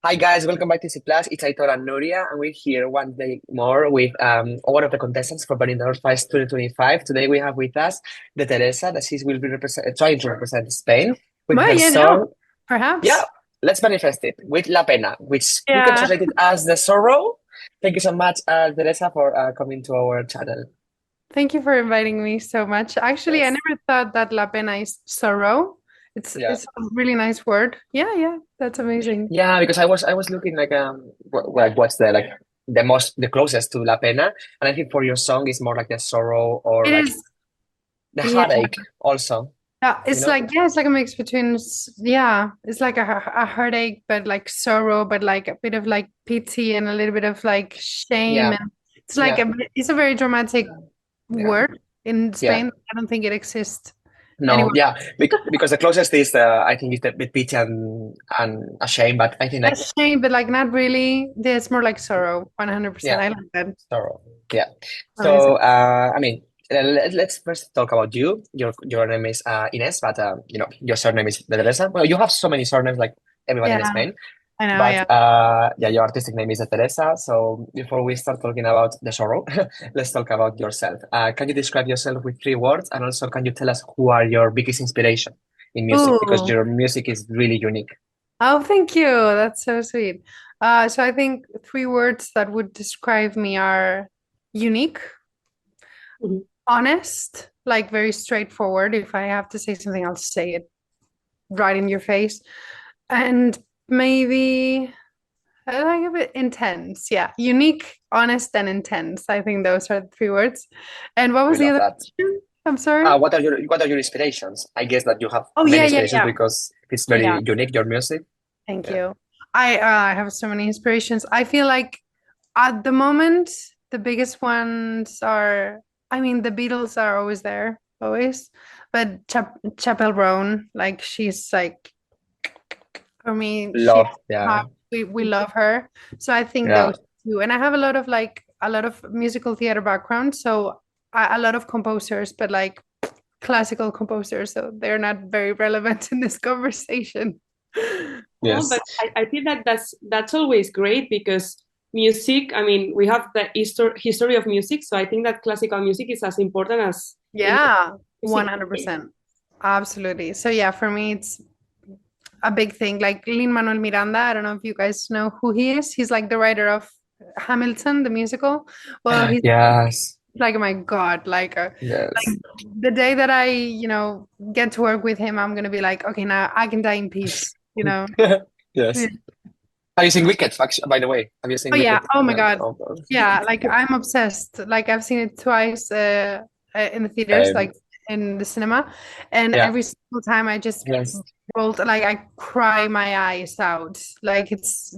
Hi guys, welcome back to ESCplus. It's Aitor and Nuria, and we're here one day more with one of the contestants for Benidorm Fest 2025. Today we have with us DeTeresa, that she will be trying to represent Spain with Well, her you know, song. Yeah, perhaps. let's manifest it with La Pena, which we can Yeah. translate it as the sorrow. Thank you so much, Teresa, for coming to our channel. Thank you for inviting me so much. Actually, I Yes. never thought that La Pena is sorrow. Yeah. It's a really nice word. Yeah, yeah, that's amazing. Yeah, because I was looking like what's the closest to La Pena, and I think for your song is more like the sorrow or It like is, the yeah. heartache also, Yeah, you it's know? like yeah, it's like a mix between yeah, it's like a heartache, but like sorrow, but like a bit of like pity and a little bit of like shame, Yeah, and it's like yeah, it's a very dramatic yeah, word in yeah. Spain. I don't think it exists No, anywhere. yeah, because the closest is I think is the bit pity and a shame, but I think A like shame, but like not really. There's more like sorrow, 100%. yeah, I like that. sorrow. Yeah. So Amazing. I mean, let's first talk about you. Your name is Ines, but your surname is Teresa. Well, you have so many surnames like everybody in Yeah, Spain. I know. But Yeah. yeah, your artistic name is Teresa. So before we start talking about the sorrow, let's talk about yourself. Can you describe yourself with three words? And also, can you tell us who are your biggest inspiration in music? Because Ooh. your music is really unique. Oh, thank you. That's so sweet. So I think three words that would describe me are unique, Mhm. honest, like very straightforward. If I have to say something, I'll say it right in your face. And maybe I like a bit intense. Yeah. Unique, honest, and intense. I think those are the three words. And what We was the love other that. question? I'm sorry. What are your inspirations? I guess that you have Oh, many yeah, yeah, inspirations yeah. because it's Yeah. very unique, your music. Thank Yeah. you. I have so many inspirations. I feel like at the moment the biggest ones are I mean the Beatles are always there, always. But Chapel Roan, like she's like for me, she Love. Yeah. we love her. So I think Yeah. those two. And I have a lot of like a lot of musical theater background, so a lot of composers, but like classical composers, so they're not very relevant in this conversation. Oh, but Yes. I think that that's always great because music, I mean, we have the history of music, so I think that classical music is as important as any Yeah, music. 100%. Absolutely. So yeah, for me it's a big thing. Like Lin-Manuel Miranda, I don't know if you guys know who he is. He's like the writer of Hamilton, the musical. Well, he's Yes. like my God, Yes. like the day that I, get to work with him, I'm gonna be like, okay, now I can die in peace, you know. Yeah. Yes. Have you seen Wicked, by the way? Have you seen Oh yeah. Wicked? Oh my Yeah. God. Oh, God. Yeah, like I'm obsessed. Like I've seen it twice in the theaters, like Um, in the cinema, and yeah. every single time I just Yes. rolled like I cry my eyes out. Like it's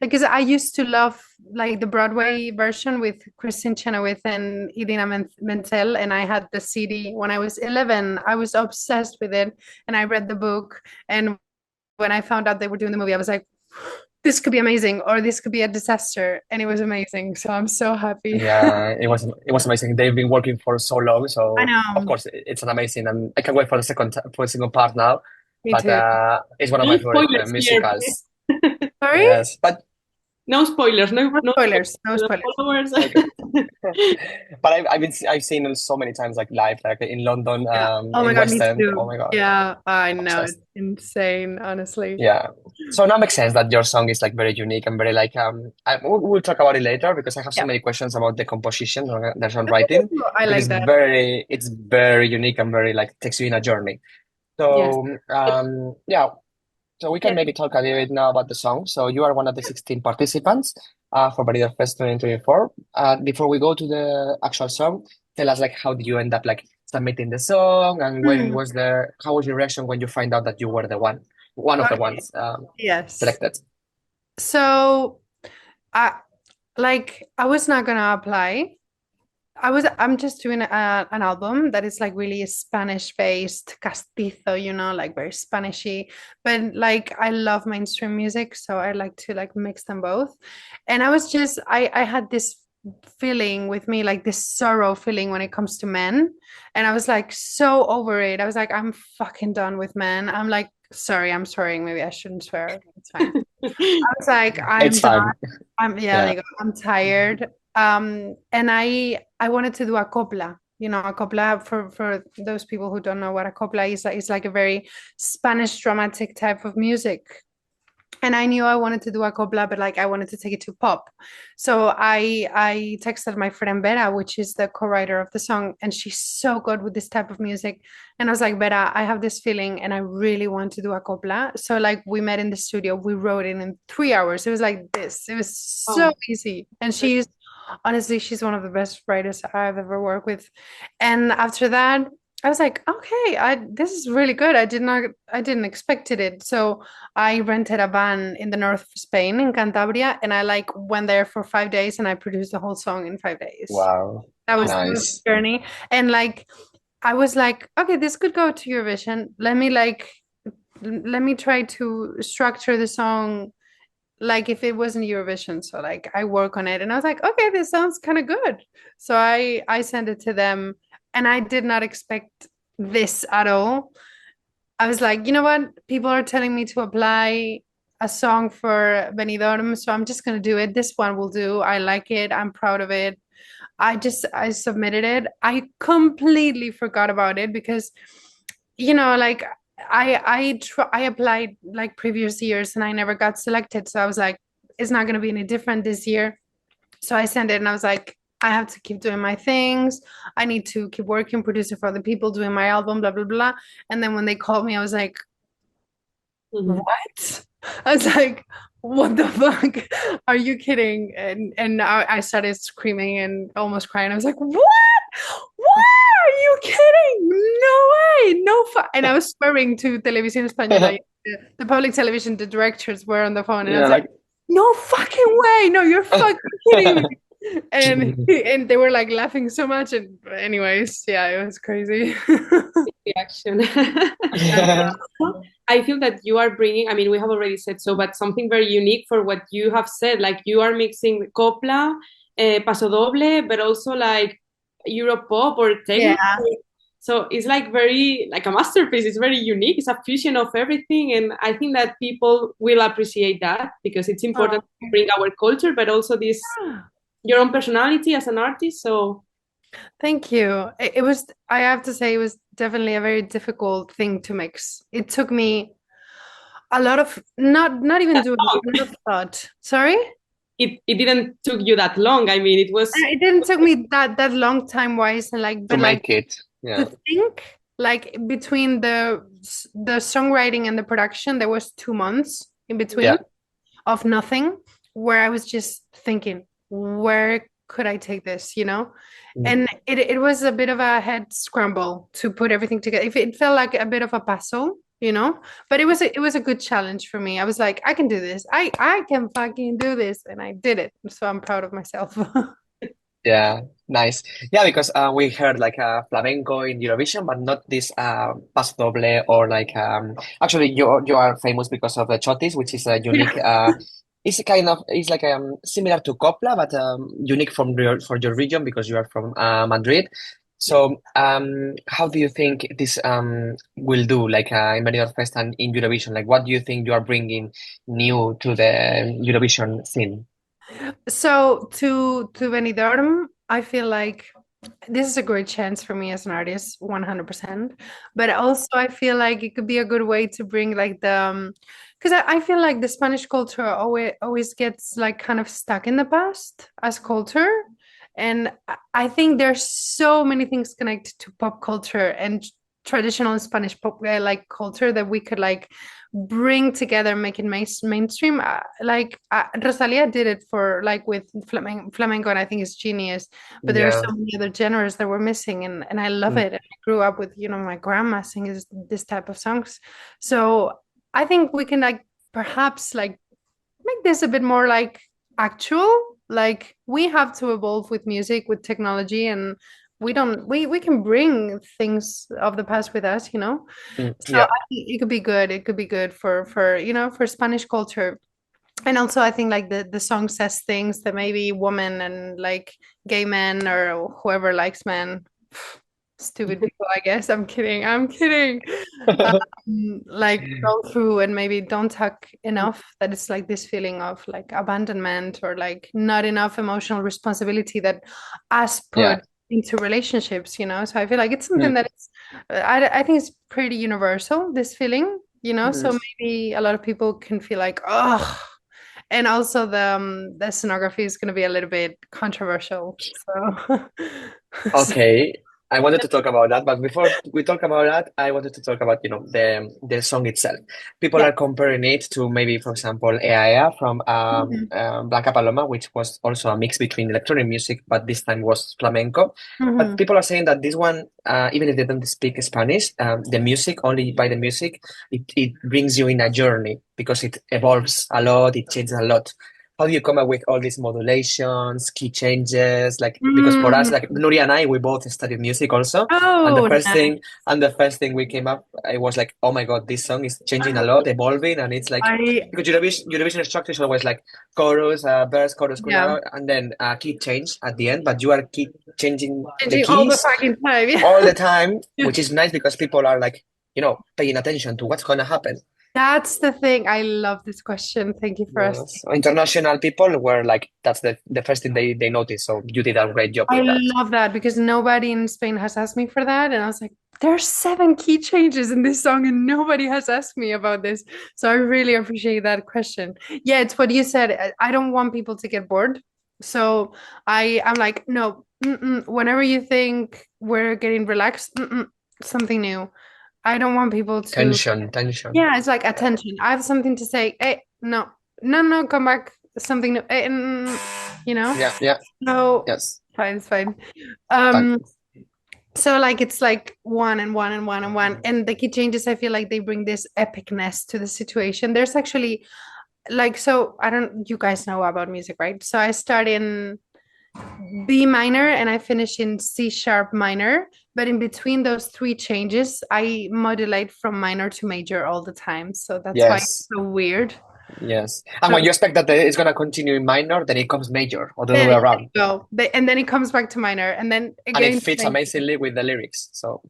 because I used to love like the Broadway version with Kristen Chenoweth and Idina Menzel, and I had the CD when I was 11. I was obsessed with it, and I read the book. And when I found out they were doing the movie, I was like, this could be amazing, or this could be a disaster, and it was amazing. So I'm so happy. Yeah, it was amazing. They've been working for so long, I so of know. course it's an amazing, and I can't wait for the second part now. Me But too. it's one of No my favorite spoilers yet. musicals. Sorry? Yes, but No spoilers, No no spoilers spoilers. No for the spoilers. followers. okay. But I've seen them so many times like live, like in London, Yeah. Oh my in God, West me End. Oh too. my God, Yeah, I I'm know. obsessed. It's insane, honestly. Yeah. So now makes sense that your song is like very unique and very like we'll talk about it later because I have so Yeah. many questions about the composition or the songwriting I because like it's that. very unique and very like takes you in a journey. Yes. So yeah, so we can Yeah. maybe talk a little bit now about the song. So you are one of the 16 participants for Benidorm Fest 2024. Before we go to the actual song, tell us like how did you end up like submitting the song and Hmm. how was your reaction when you find out that you were one of the Okay. ones Yes. selected? So I I was not gonna apply. I'm just doing an album that is like really Spanish based, castizo, like very Spanishy. But like I love mainstream music, so I like to like mix them both. And I had this feeling with me, like this sorrow feeling when it comes to men. And I was like so over it. I was like, I'm fucking done with men. I'm like sorry, I'm swearing. Maybe I shouldn't swear. It's fine. I was like, I'm It's done. fine. Yeah, Yeah. like I'm tired. And I wanted to do a copla. You know, a copla for those people who don't know what a copla is like a very Spanish dramatic type of music. And I knew I wanted to do a copla, but like I wanted to take it to pop. So I texted my friend Vera, which is the co-writer of the song, and she's so good with this type of music. And I was like, Vera, I have this feeling, and I really want to do a copla. So like we met in the studio, we wrote it in 3 hours. It was like this. It was so Oh, easy. And she's honestly, she's one of the best writers I've ever worked with. And after that, I was like, okay, this is really good. I didn't expect it. So I rented a van in the north of Spain in Cantabria, and I like went there for 5 days, and I produced the whole song in 5 days. Wow. That was Nice. the journey. And like I was like, okay, this could go to Eurovision. Let me try to structure the song like if it wasn't Eurovision. So like I work on it, and I was like, okay, this sounds kind of good. So I sent it to them, and I did not expect this at all. I was like, you know what? People are telling me to apply a song for Benidorm, so I'm just gonna do it. This one will do. I like it. I'm proud of it. I submitted it. I completely forgot about it because, you know, like I applied like previous years and I never got selected. So I was like, it's not gonna be any different this year. So I sent it and I was like, I have to keep doing my things. I need to keep working, producing for other people, doing my album, blah, blah, blah. And then when they called me, I was like, mhm. what? I was like, what the fuck? Are you kidding? And I started screaming and almost crying. I was like, what? What? Are you kidding? No way. No and I was swearing to Televisión Española, the public television, the directors were on the phone, and I Yeah, was like, like no fucking way. No, you're fucking kidding me. And they were like laughing so much. And anyways, yeah, it was crazy. Reaction. And I feel that you are bringing, I mean, we have already said so, but something very unique for what you have said. Like you are mixing copla, paso doble, but also like Europop or techno. Yeah. So it's like very, like a masterpiece. It's very unique. It's a fusion of everything. And I think that people will appreciate that because it's important Oh. to bring our culture, but also this, your own personality as an artist. So, Thank you. It was, I have to say, it was definitely a very difficult thing to mix. It took me a lot of not even doing a lot of thought. Sorry? it didn't took you that long. I mean, it was It didn't take me that long time wise and like to but like make it. to Yeah. think like between the songwriting and the production there was 2 months in Yeah. between of nothing where I was just thinking, where could I take this, you know? Mm. And it was a bit of a head scramble to put everything together. If it felt like a bit of a puzzle, you know, but it was a good challenge for me. I was like, I can do this. I can fucking do this, and I did it. So I'm proud of myself. Yeah, nice. Yeah, because we heard like flamenco in Eurovision, but not this paso doble or like actually you are famous because of the chotis, which is a unique it's a kind of it's like similar to copla, but unique from your for your region because you are from Madrid. So how do you think this will do like in Benidorm Fest and in Eurovision? Like what do you think you are bringing new to the Eurovision scene? So to Benidorm, I feel like this is a great chance for me as an artist, 100%. But also I feel like it could be a good way to bring like the because I feel like the Spanish culture always gets like kind of stuck in the past as culture. And I think there's so many things connected to pop culture and traditional Spanish pop like culture that we could like bring together, make it mainstream. Rosalia did it for like with flamenco, and I think it's genius. But there are Yeah. so many other genres that we're missing, and I love Mm. it. And I grew up with, you know, my grandma singing this type of songs. So I think we can like perhaps like make this a bit more like actual. Like we have to evolve with music, with technology, and we don't we can bring things of the past with us, you know. Mm. So Yeah. I think it could be good. It could be good for you know for Spanish culture. And also I think like the song says things that maybe women and like gay men or whoever likes men stupid people, I guess. I'm kidding. I'm kidding. Like go through and maybe don't talk enough. That it's like this feeling of like abandonment or like not enough emotional responsibility that us Yeah. put into relationships, you know. So I feel like it's something Mm. that it's I think it's pretty universal, this feeling, you know. So Mm. maybe a lot of people can feel like, oh, and also the scenography is going to be a little bit controversial. So, so Okay, I wanted to talk about that, but before we talk about that, I wanted to talk about, the song itself. People yeah. are comparing it to maybe, for example, Ea from Mhm. Blanca Paloma, which was also a mix between electronic music, but this time was flamenco. But Mhm. people are saying that this one, even if they don't speak Spanish, the music, only by the music, it brings you in a journey because it evolves a lot, it changes a lot. How do you come up with all these modulations, key changes? Like, because for us, like Mm. Nuria and I, we both studied music also. And the Oh, first nice. thing, and the first thing we came up, I was like, oh my God, this song is changing a lot, evolving, and it's like I because Eurovision structure is always like chorus, verse, chorus, yeah, and then key change at the end. But you are keep changing the changing all the keys fucking time. Yeah. all the time, Yeah. which is nice because people are like, paying attention to what's gonna happen. That's the thing. I love this question. Thank you for asking. Yes. International people were like, that's the first thing they noticed. So you did a great job I with that. love that because nobody in Spain has asked me for that. And I was like, there's 7 key changes in this song, and nobody has asked me about this. So I really appreciate that question. Yeah, it's what you said. I don't want people to get bored. So I'm like, no, whenever you think we're getting relaxed, something new. I don't want people to, Tension. yeah, it's like attention. I have something to say. Hey, no, no, no, come back. Something new. Hey, you know? Yeah, So yes. fine, it's fine. Fine. So like it's like one and one and one and one. And the key changes, I feel like they bring this epicness to the situation. There's actually like so I don't you guys know about music, right? So I start in B minor and I finish in C sharp minor. But in between those 3 changes, I modulate from minor to major all the time. So that's why it's Yes, so weird. yes. And So when you expect that it's gonna continue in minor, then it comes major, or the other then way there around. you go. And then it comes back to minor and then And it again fits major. amazingly with the lyrics. So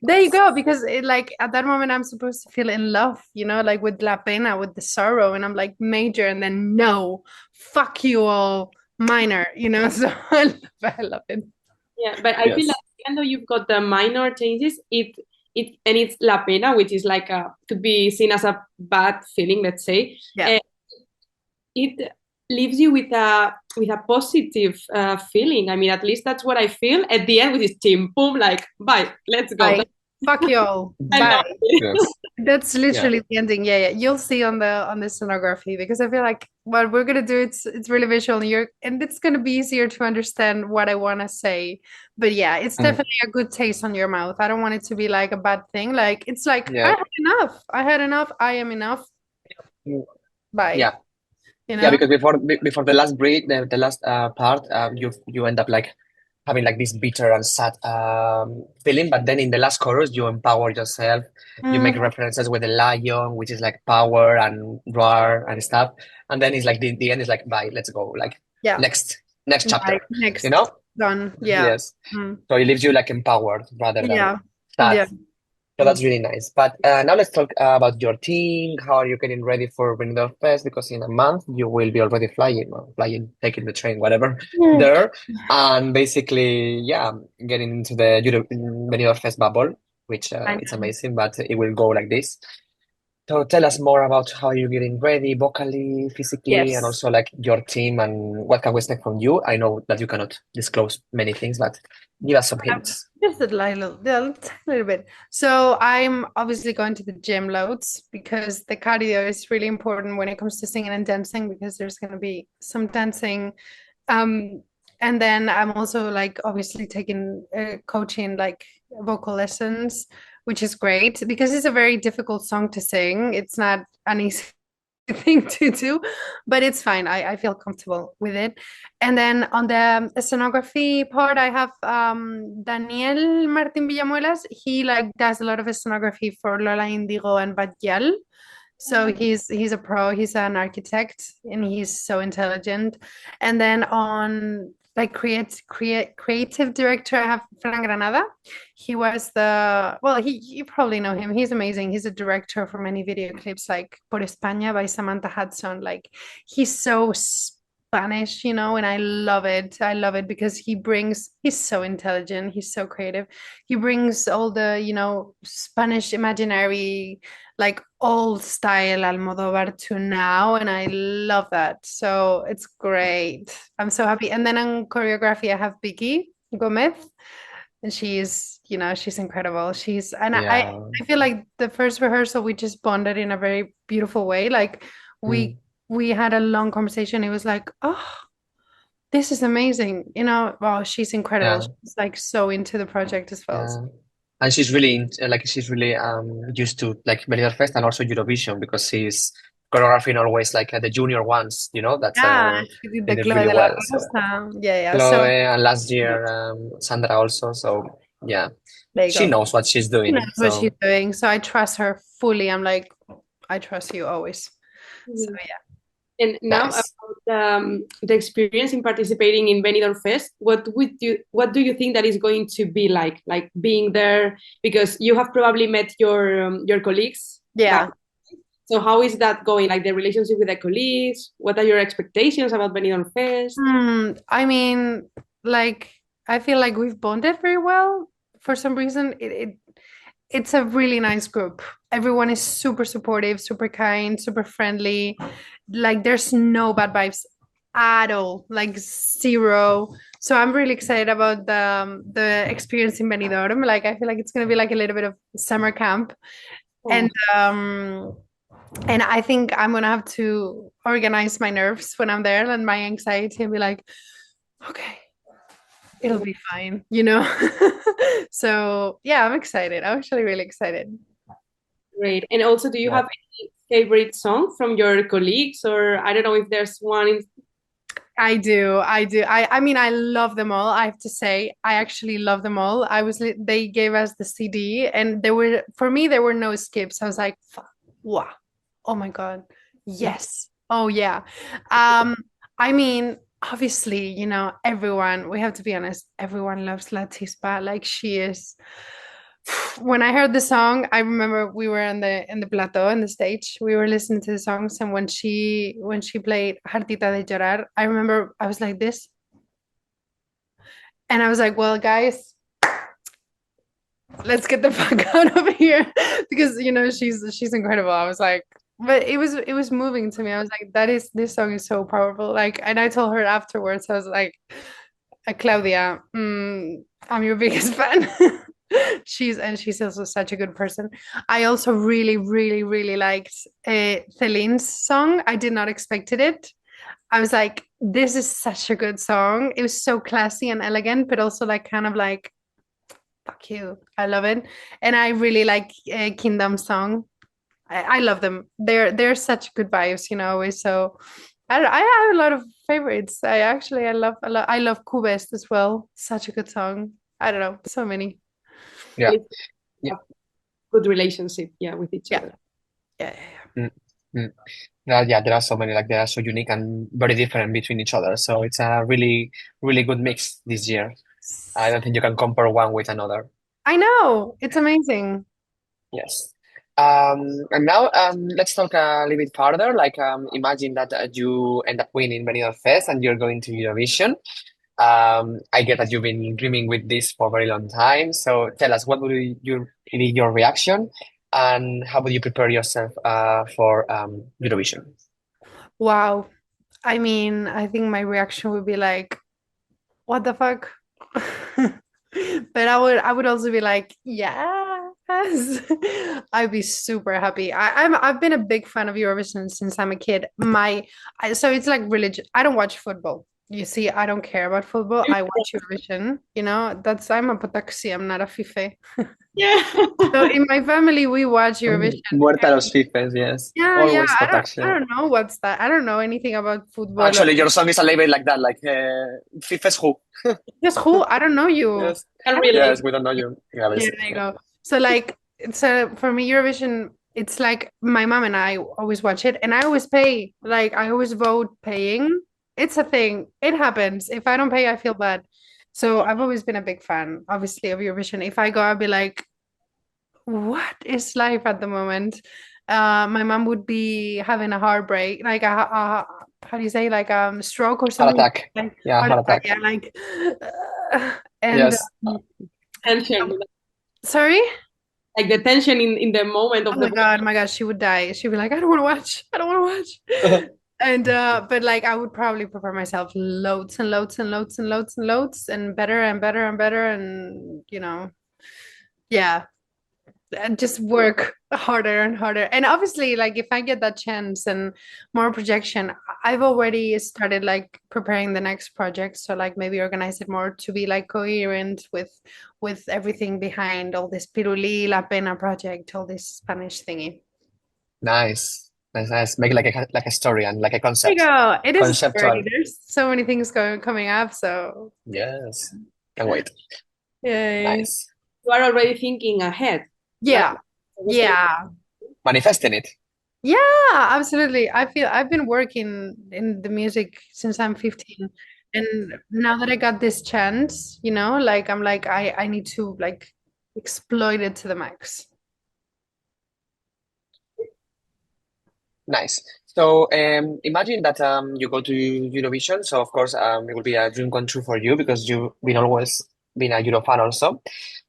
There you go, because it, like at that moment I'm supposed to feel in love, you know, like with La Pena, with the sorrow, and I'm like major, and then no, fuck you all, minor, you know. So I love it. Yeah, but I feel like yes. even though you've got the minor changes, it's la pena, which is like a could be seen as a bad feeling, let's say. Yeah. It leaves you with a positive feeling. I mean, at least that's what I feel at the end with this team. Boom, like bye, let's go. Bye. Fuck you all. I love Bye. it. Yes. That's Yeah. literally the ending. Yeah, yeah. You'll see on the scenography because I feel like what we're gonna do it's really visual and it's gonna be easier to understand what I wanna say. But yeah, it's Mm. definitely a good taste on your mouth. I don't want it to be like a bad thing. Like it's like I Yeah. had enough. I had enough. I am enough. Mm. Bye. Yeah. You Yeah, know? because before the last break, the last part, you end up like having like this bitter and sad feeling, but then in the last chorus, you empower yourself. You make Mm, references with the lion, which is like power and roar and stuff, and then it's like the end is like bye, let's go, like yeah. next Bye. chapter, you Next. know? Done. Yeah. Yes. Mm. So it leaves you like empowered rather than Yeah. sad. Yeah. So Mm. that's really nice. But now let's talk about your team. How are you getting ready for Benidorm Fest? Because in a month you will be already taking the train, whatever, Mm. there, and basically, yeah, getting into the Benidorm Fest bubble, which I it's know. amazing, but it will go like this. So tell us more about how you're getting ready, vocally, physically, and Yes. also like your team and what can we expect from you. I know that you cannot disclose many things, but give us some hints. Just a little bit. So I'm obviously going to the gym loads because the cardio is really important when it comes to singing and dancing because there's going to be some dancing. Um, and then I'm also like obviously taking coaching like vocal lessons, which is great because it's a very difficult song to sing. It's not an easy thing to do, but it's fine. I feel comfortable with it. And then on the scenography part, I have Daniel Martin Villamuelas. He like does a lot of scenography for Lola Indigo and Badial. So he's a pro, he's an architect and he's so intelligent. And then on like creative director. I have Fran Granada. He was you probably know him. He's amazing. He's a director for many video clips like Por España by Samantha Hudson. Like he's so Spanish, and I love it. I love it because he's so intelligent. He's so creative. He brings all the, Spanish imaginary, like old style Almodovar to now, and I love that. So it's great. I'm so happy. And then on choreography, I have Vicky Gomez, and she's incredible. I feel like the first rehearsal we just bonded in a very beautiful way. Like we had a long conversation. It was like, oh, this is amazing. Wow, she's incredible. Yeah. She's like so into the project as well. Yeah. And she's really used to like Benidorm Fest and also Eurovision because she's choreographing always like the junior ones, that's Yeah, she did they the did Chloe really de la well. So Rosa. Yeah. So Chloe and last year Sandra also. So yeah, there you she go. knows what she's She doing. knows what she's So doing. So I trust her fully. I'm like, I trust you always. So yeah. And now nice. about the experience in participating in Benidorm Fest, what do you think that is going to be like being there? Because you have probably met your colleagues. Yeah. So how is that going? Like the relationship with the colleagues? What are your expectations about Benidorm Fest? I mean, like I feel like we've bonded very well. For some reason, it's a really nice group. Everyone is super supportive, super kind, super friendly. Like there's no bad vibes at all, like zero. So I'm really excited about the experience in Benidorm. Like I feel like it's gonna be like a little bit of summer camp, and I think I'm gonna have to organize my nerves when I'm there and my anxiety and be like, okay, it'll be fine, So yeah, I'm excited. I'm actually really excited. Great. And also, do you have any favorite song from your colleagues, or I don't know if there's one in... I do. I mean, I love them all. I have to say, I actually love them all. They gave us the CD, and for me, there were no skips. I was like, wow, oh my God, yes, oh yeah. I mean, obviously, everyone. We have to be honest. Everyone loves La Tispa. Like she is. When I heard the song, I remember we were in the plateau on the stage. We were listening to the songs, and when she played Hartita de Llorar, I remember I was like this, and I was like, "Well, guys, let's get the fuck out of here," because she's incredible. I was like, but it was moving to me. I was like, this song is so powerful. Like, and I told her afterwards, I was like, Claudia, I'm your biggest fan. She's also such a good person. I also really, really, really liked Celine's song. I did not expected it. I was like, this is such a good song. It was so classy and elegant, but also like kind of like, fuck you. I love it. And I really like Kingdom's song. I love them. They're such good vibes, always. So I have a lot of favorites. I love a lot. I love Cubest as well. Such a good song. I don't know, so many. Yeah. Yeah. Good relationship, with each other. Yeah. Yeah, there are so many, like they are so unique and very different between each other. So it's a really, really good mix this year. I don't think you can compare one with another. I know. It's amazing. Yes. And now let's talk a little bit further. Like imagine that you end up winning Benidorm Fest and you're going to Eurovision. I get that you've been dreaming with this for a very long time. So tell us, what would be your reaction, and how would you prepare yourself for Eurovision? Wow. I mean, I think my reaction would be like, what the fuck? But I would also be like, yes. I'd be super happy. I've been a big fan of Eurovision since I'm a kid. So it's like religion. I don't watch football. You see, I don't care about football. I watch Eurovision. I'm a Potoxi. I'm not a Fife. Yeah. So in my family, we watch Eurovision. Muerta los fifes, yes. Yeah. Always I Potaxia. don't know what's that. I don't know anything about football. Actually, your song is a little bit like that, like fifes who? Just who? I don't know you. Yes. Really. Yes, we don't know you. Yeah, Yeah, there you go. So for me, Eurovision, it's like my mom and I always watch it, and I always pay. Like I always vote paying, it's a thing. It happens. If I don't pay, I feel bad. So I've always been a big fan, obviously, of Eurovision. If I go, I'll be like, what is life at the moment? My mom would be having a heartbreak, like how do you say, like stroke or Heart something, attack. like Yeah, heart heart attack, attack. yeah, like, and Yes. Tension, sorry. like the tension in the moment Oh of the. my God, she would die. She'd be like, I don't want to watch. I don't want to watch. And but like I would probably prepare myself loads and loads and loads and loads and loads and better and better and better and yeah, and just work harder and harder. And obviously, like if I get that chance and more projection, I've already started like preparing the next project. So like maybe organize it more to be like coherent with everything behind all this Piruli, La Pena project, all this Spanish thingy. Nice. Nice, nice. Make like a story and like a There you concept. go. It is scary. Conceptual. There's so many things coming up. So Yes. Can't wait. yay. Nice. You are already thinking ahead, like Yeah. Yeah. Manifesting it. Yeah, absolutely. I feel I've been working in the music since I'm 15. And now that I got this chance, like I'm like I need to like exploit it to the max. Nice. So imagine that you go to Eurovision. So of course it will be a dream come true for you because you've been always been a Euro fan also.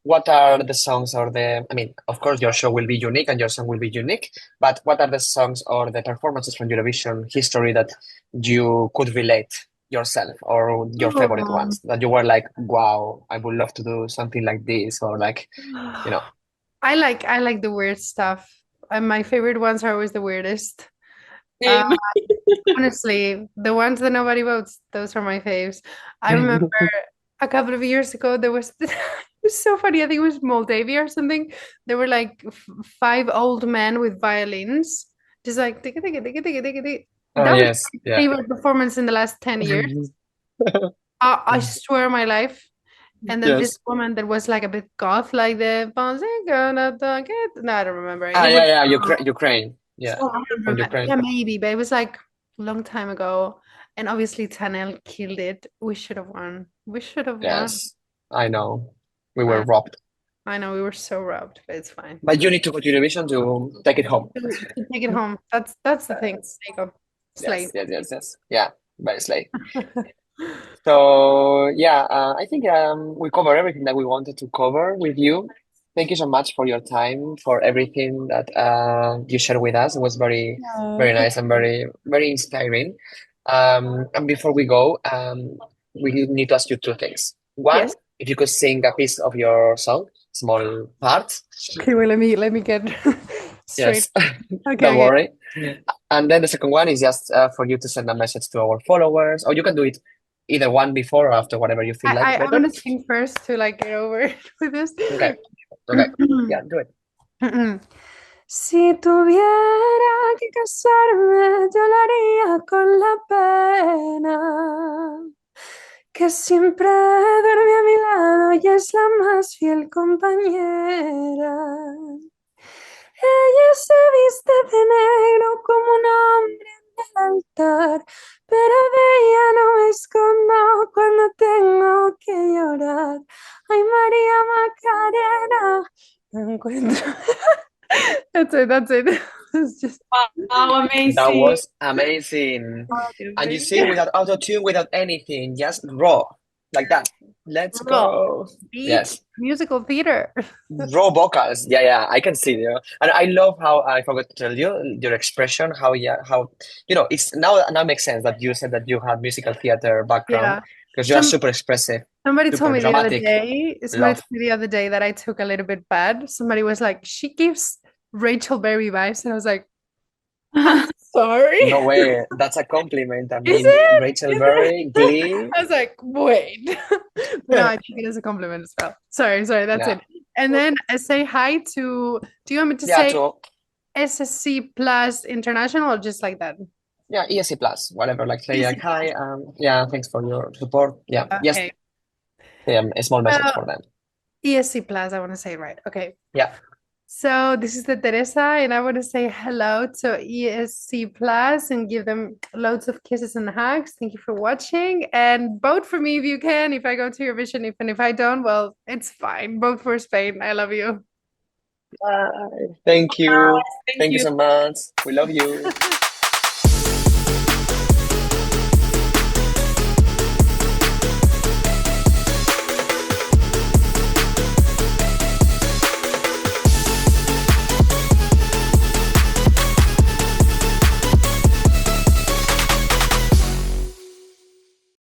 What are the songs or I mean, of course your show will be unique and your song will be unique, but what are the songs or the performances from Eurovision history that you could relate yourself or your favorite Oh. ones that you were like, wow, I would love to do something like this or like, you know. I like the weird stuff. And my favorite ones are always the weirdest. Uh, same. Honestly, the ones that nobody votes, those are my faves. I remember a couple of years ago, there was it was so funny. I think it was Moldavia or something. There were like five old men with violins, just like ticka, ticka, ticka, ticka, ticka, ticka. Oh That was yes, my yeah. favorite performance in the last 10 years. I swear on my life. And then this Yes. woman that was like a bit goth, like the no, I don't remember. Ah, It was yeah, yeah, Ukraine. Yeah, so from yeah, Ukraine. maybe, but it was like a long time ago. And obviously Tanel killed it. We should have won. We should have won. Yes, I know. We were I, robbed. I know we were so robbed, but it's fine. But you need to go to Eurovision to take it home. To take it home. That's the thing. Yes, Jacob. yes, Slay. yes, yes, yes. Yeah, very slay. So yeah, I think we covered everything that we wanted to cover with you. Thank you so much for your time, for everything that you shared with us. It was very, very Thank nice and you. very, very inspiring. And before we go, we need to ask you two things. One, Yes. if you could sing a piece of your song, small part. Okay, wait, let me get straight. Yes, Okay, don't okay. worry. And then the second one is just for you to send a message to our followers, or you can do it either one before or after, whatever you feel like I'm better. gonna sing first to like get over it with this. Okay, okay, yeah, do it. Si tuviera que casarme, yo lo haría con la pena, que siempre duerme a mi lado y es la más fiel compañera. Ella se viste de negro como un hombre en el altar, pero de ella no me escondo cuando tengo que llorar. Ay, María Macarena, no encuentro. That's it. That's it. It's just Wow, That amazing. was amazing. oh, Dios And you mío. sing without auto-tune, without anything, just raw, like that. Let's Raw go. beat Yes. musical theater. Raw vocals. Yeah, yeah, I can see you. And I love how I forgot to tell you your expression, how yeah, how it's now makes sense that you said that you had musical theater background Yeah. because you are Some super expressive, somebody told super me the other dramatic. day. Somebody Love. told me the other day that I took a little bit bad. Somebody was like, she gives Rachel Berry vibes, and I was like, I'm sorry. No way. That's a compliment. I Is mean, it? Rachel Is Berry, it? Glee. I was like, wait. But no, I take it as a compliment as well. Sorry, that's Yeah. it. And then say hi to, do you want me to Yeah, say to ESCplus International or just like that? yeah, ESCplus, whatever. Like say like hi, ESCplus. yeah, thanks for your support. Yeah, just Okay. a small message Well, for them. ESCplus, I want to say it right. Okay. Yeah. So this is the Teresa, and I want to say hello to ESCplus and give them loads of kisses and hugs. Thank you for watching, and vote for me if you can. If I go to Eurovision, if I don't, well, it's fine. Vote for Spain. I love you. Bye. Thank you. Thank Thank you you. so much. We love you.